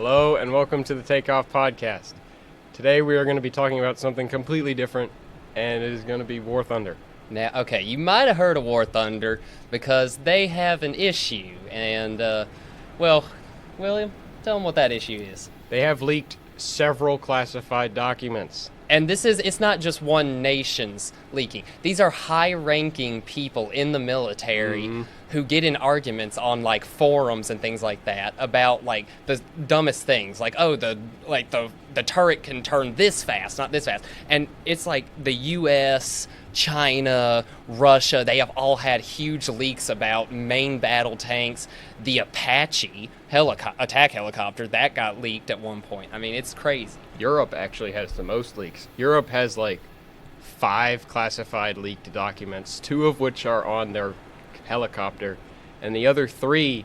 Hello and welcome to the Takeoff Podcast. Today we are going to be talking about something completely different, and it is going to be War Thunder. Now, okay, you might have heard of War Thunder because they have an issue, and, well, William, tell them what that issue is. They have leaked several classified documents. And it's not just one nation's leaking. These are high-ranking people in the military who get in arguments on, like, forums and things like that about, like, the dumbest things. Like, oh, the turret can turn this fast, not this fast. And it's like the U.S., China, Russia, they have all had huge leaks about main battle tanks. The Apache attack helicopter, that got leaked at one point. I mean, it's crazy. Europe actually has the most leaks. Europe has like 5 classified leaked documents, 2 of which are on their helicopter, and the other 3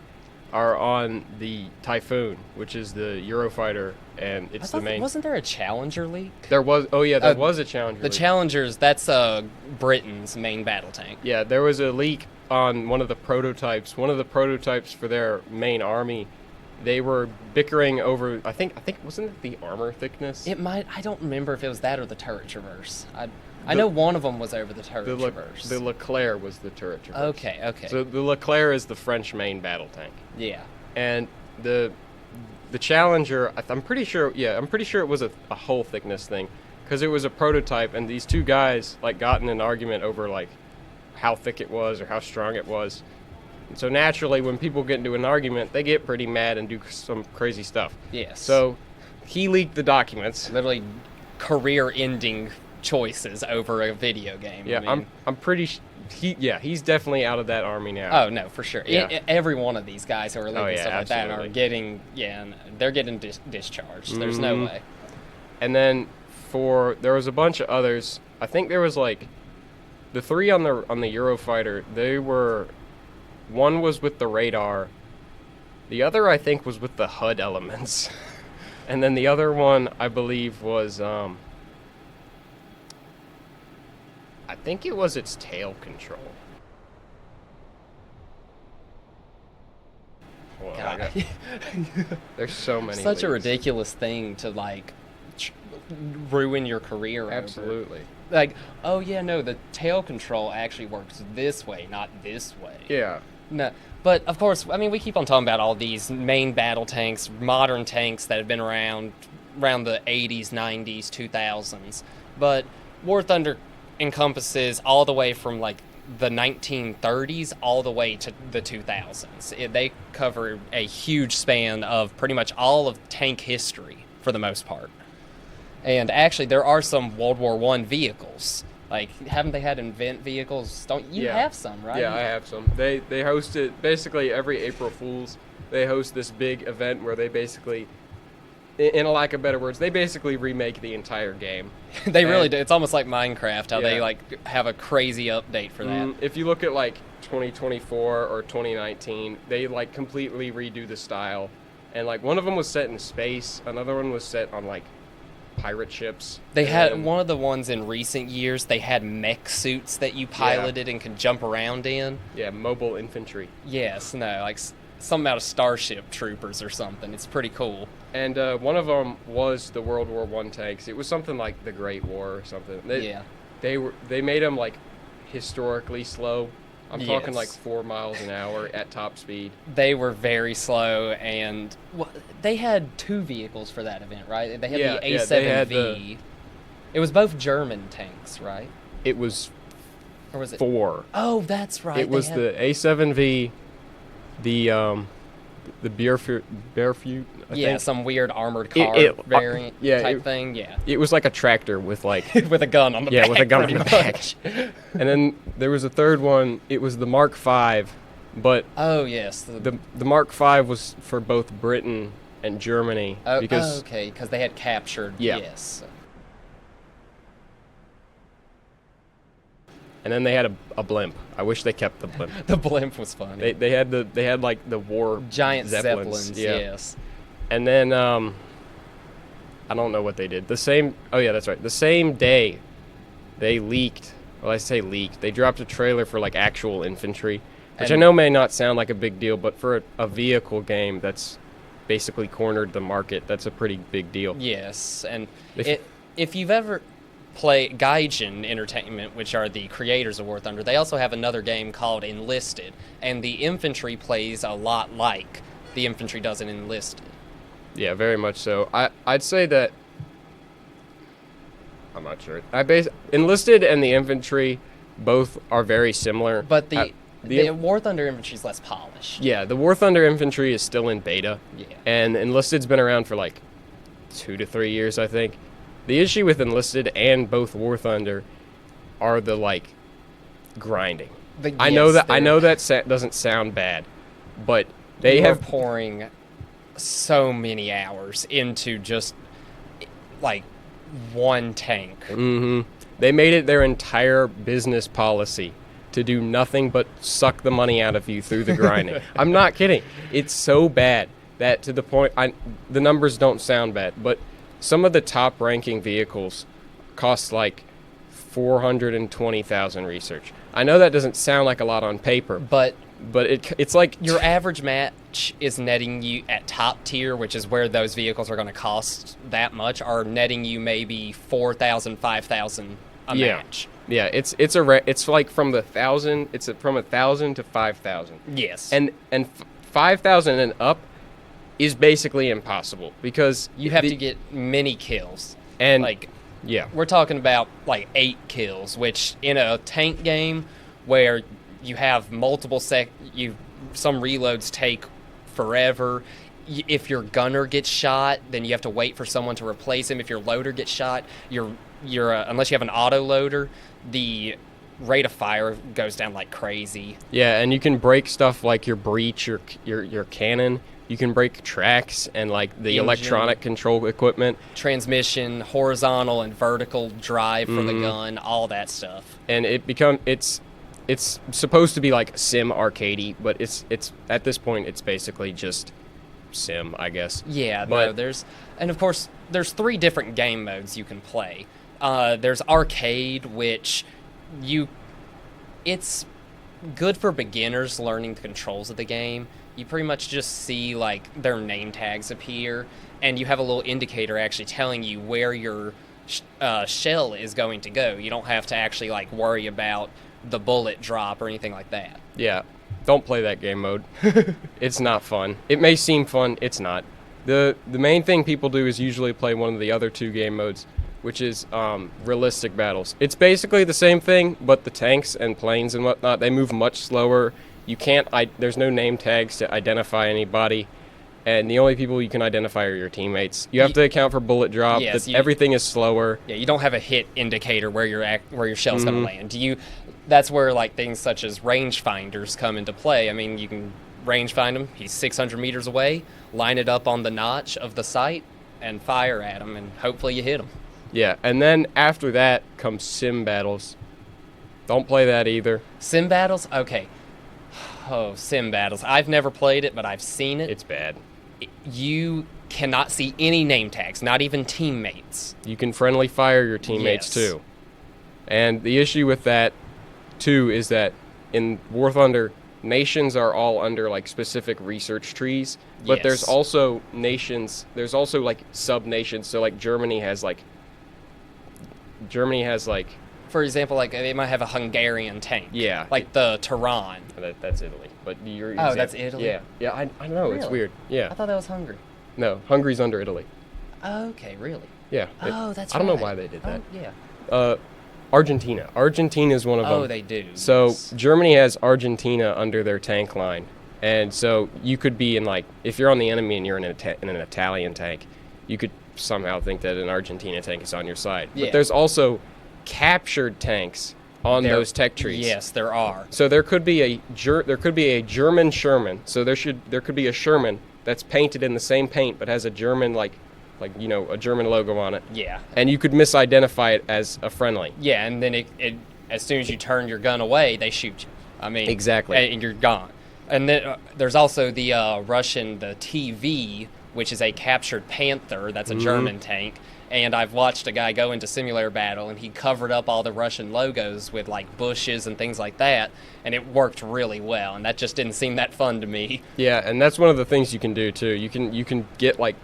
are on the Typhoon, which is the Eurofighter, and it's the main. Wasn't there a Challenger leak? There was. Oh yeah, there was a Challenger. The leak. Challengers, that's Britain's main battle tank. Yeah, there was a leak on one of the prototypes. One of the prototypes for their main army. They were bickering over. I think wasn't it the armor thickness? It might. I don't remember if it was that or the turret traverse. I know one of them was over the turret traverse. The Leclerc was the turret traverse. Okay. So the Leclerc is the French main battle tank. Yeah. And the Challenger, I'm pretty sure it was a hull thickness thing, because it was a prototype, and these 2 guys like got in an argument over like how thick it was or how strong it was. And so naturally, when people get into an argument, they get pretty mad and do some crazy stuff. Yes. So he leaked the documents. Literally career-ending choices over a video game. Yeah, I mean, I'm pretty. He's definitely out of that army now. Oh no, for sure. Yeah. Every one of these guys who are leaking stuff like that are absolutely. they're getting discharged. There's no way. And then there was a bunch of others. I think there was like the 3 on the Eurofighter. One was with the radar. The other, I think, was with the HUD elements. And then the other one, I believe, was I think it was its tail control. God. There's so many. Such a leaks. ridiculous thing to like ruin your career. Absolutely. Over. Like, oh yeah, no, the tail control actually works this way, not this way. Yeah. No, but of course, I mean, we keep on talking about all these main battle tanks, modern tanks that have been around the 80s, 90s, 2000s. But War Thunder encompasses all the way from like the 1930s all the way to the 2000s. They cover a huge span of pretty much all of tank history for the most part. And actually, there are some World War I vehicles. Like, haven't they had invent vehicles? Don't you have some, right? Yeah, I have some. They host it basically every April Fool's. They host this big event where they basically, in a lack of better words, they basically remake the entire game. They really do. It's almost like Minecraft, how they like have a crazy update for that. If you look at like 2024 or 2019, they like completely redo the style. And like one of them was set in space, another one was set on like pirate ships. They had one of the ones in recent years, they had mech suits that you piloted and could jump around in. Yeah, mobile infantry. Yes, no, like something out of Starship Troopers or something. It's pretty cool. And one of them was the World War I tanks. It was something like the Great War or something. They made them like historically slow. I'm talking like 4 miles an hour at top speed. They were very slow, and they had 2 vehicles for that event, right? They had the A7V. It was both German tanks, right? It was or was it 4. Oh, that's right. It was the A7V, the Bearfoot, I think. Some weird armored car variant type thing. Yeah, it was like a tractor with like with a gun on the back. Yeah, with a gun on the back. And then there was a third one. It was the Mark V, but oh yes, the Mark V was for both Britain and Germany because they had captured. Yeah. Yes. And then they had a blimp. I wish they kept the blimp. The blimp was funny. They had like the war giant Zeppelins. Yes. And then I don't know what they did. The same day they leaked. Well, I say leaked. They dropped a trailer for like actual infantry, which I know may not sound like a big deal, but for a vehicle game, that's basically cornered the market. That's a pretty big deal. Yes, and If- if you've ever played Gaijin Entertainment, which are the creators of War Thunder, they also have another game called Enlisted, and the infantry plays a lot like the infantry does in Enlisted. Yeah, very much so. I'd say that. I'm not sure. Enlisted and the infantry both are very similar. But the the- War Thunder infantry is less polished. Yeah, the War Thunder infantry is still in beta. Yeah. And Enlisted's been around for like 2 to 3 years, I think. The issue with Enlisted and both War Thunder are the like grinding. I know that doesn't sound bad, but they You're have pouring so many hours into just like one tank. They made it their entire business policy to do nothing but suck the money out of you through the grinding. I'm not kidding. It's so bad that to the point the numbers don't sound bad, but some of the top ranking vehicles cost like 420,000 research. I know that doesn't sound like a lot on paper, But it's like your average match is netting you at top tier, which is where those vehicles are going to cost that much, are netting you maybe 4,000, 5,000 a match. Yeah, it's like from the 1,000. It's from 1,000 to 5,000. Yes, And 5,000 and up is basically impossible because you have to get many kills. and Like yeah, we're talking about like 8 kills, which in a tank game where you have multiple some reloads take forever. If your gunner gets shot, then you have to wait for someone to replace him. If your loader gets shot, unless you have an auto loader, the rate of fire goes down like crazy. yeah, and you can break stuff like your breech, your cannon. You can break tracks and like the Engine. electronic control equipment, Transmission, horizontal and vertical drive for the gun, all that stuff. and it's supposed to be like sim arcadey, but it's at this point it's basically just sim, I guess. Yeah, But- and of course there's 3 different game modes you can play. There's arcade, which it's good for beginners learning the controls of the game. You pretty much just see like their name tags appear, and you have a little indicator actually telling you where your shell is going to go. You don't have to actually like worry about the bullet drop or anything like that. Yeah, don't play that game mode. It's not fun. It may seem fun, it's not. The main thing people do is usually play one of the other 2 game modes, which is realistic battles. It's basically the same thing, but the tanks and planes and whatnot, they move much slower. You can't. There's no name tags to identify anybody, and the only people you can identify are your teammates. You have to account for bullet drop. Yes, everything is slower. Yeah, you don't have a hit indicator where your shell's going to land. That's where like things such as rangefinders come into play. I mean, you can range find him. He's 600 meters away. Line it up on the notch of the sight and fire at him, and hopefully you hit him. Yeah, and then after that comes sim battles. Don't play that either. Sim battles? Okay. Oh, sim battles. I've never played it, but I've seen it. It's bad. You cannot see any name tags, not even teammates. You can friendly fire your teammates Yes. too. And the issue with that too is that in War Thunder, nations are all under like specific research trees, but there's Yes. also like sub-nations. So like Germany has like For example, like they might have a Hungarian tank. Yeah. Like the Tehran. that's Italy. But you're Oh, that's Italy? Yeah, I don't know, it's Really? weird. Yeah. I thought that was Hungary. No, Hungary's under Italy. Okay, really? Yeah. Oh, that's I don't know right. why they did that. Oh, yeah. Argentina. Argentina is one of them. Oh, they do. So Yes. Germany has Argentina under their tank line, and so you could be in like if you're on the enemy and you're in an Italian tank, you could somehow think that an Argentina tank is on your side. Yeah. But there's also captured tanks on There- those tech trees. Yes, there are. So there could be a German Sherman. So there could be a Sherman that's painted in the same paint but has a German like a German logo on it. Yeah. And you could misidentify it as a friendly. Yeah, and then it as soon as you turn your gun away, they shoot you. I mean, Exactly. and you're gone. And then there's also the Russian, the TV, which is a captured Panther. That's a German tank. And I've watched a guy go into simulator battle, and he covered up all the Russian logos with like bushes and things like that, and it worked really well. And that just didn't seem that fun to me. Yeah, and that's one of the things you can do too. You can get like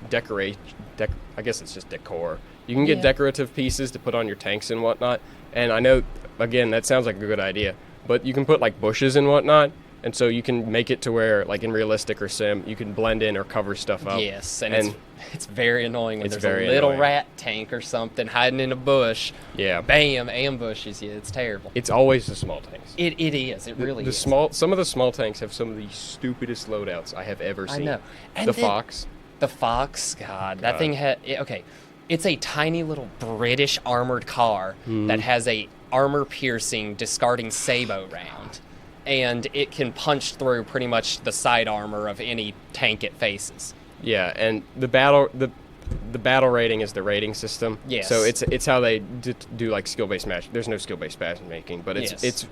I guess it's just decor. You can get decorative pieces to put on your tanks and whatnot. And I know, again, that sounds like a good idea, but you can put like bushes and whatnot. And so you can make it to where, like in realistic or sim, you can blend in or cover stuff up. Yes, and it's very annoying when It's there's very a little annoying. rat tank or something hiding in a bush. Yeah. Bam, ambushes you. It's terrible. It's always the small tanks. It is. It really is. Some of the small tanks have some of the stupidest loadouts I have ever seen. I know. And The then- Fox. The Fox, God, that thing had... Okay, it's a tiny little British armored car that has a armor-piercing, discarding sabot round. And it can punch through pretty much the side armor of any tank it faces. Yeah, and the battle rating is the rating system. Yes. So it's how they do like skill-based match. There's no skill-based matchmaking, but Yes. it's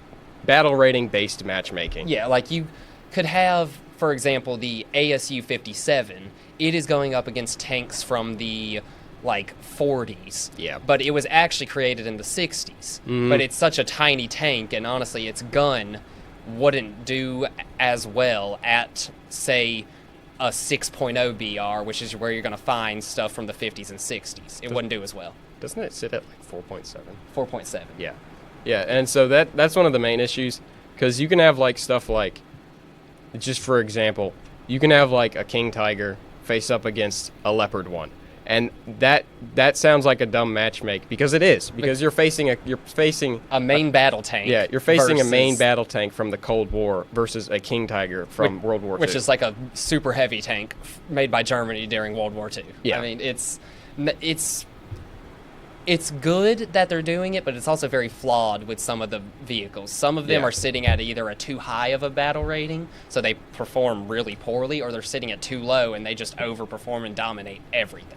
battle rating based matchmaking. Yeah, like you could have, for example, the ASU 57. It is going up against tanks from the like 40s. Yeah. But it was actually created in the 60s. But it's such a tiny tank, and honestly, its gun wouldn't do as well at, say, a 6.0 BR, which is where you're going to find stuff from the 50s and 60s. It wouldn't do as well. Doesn't it sit at like 4.7? 4.7. Yeah. Yeah, and so that's one of the main issues, because you can have like stuff like, just for example, you can have like a King Tiger face up against a Leopard 1. And that sounds like a dumb matchmake, because it is, because you're facing A main battle tank. yeah, you're facing a main versus- battle tank from the Cold War versus a King Tiger from World War II. Which is like a super heavy tank made by Germany during World War II. Yeah. I mean, it's good that they're doing it, but it's also very flawed with some of the vehicles. Some of them Yeah. are sitting at either a too high of a battle rating, so they perform really poorly, or they're sitting at too low and they just overperform and dominate everything.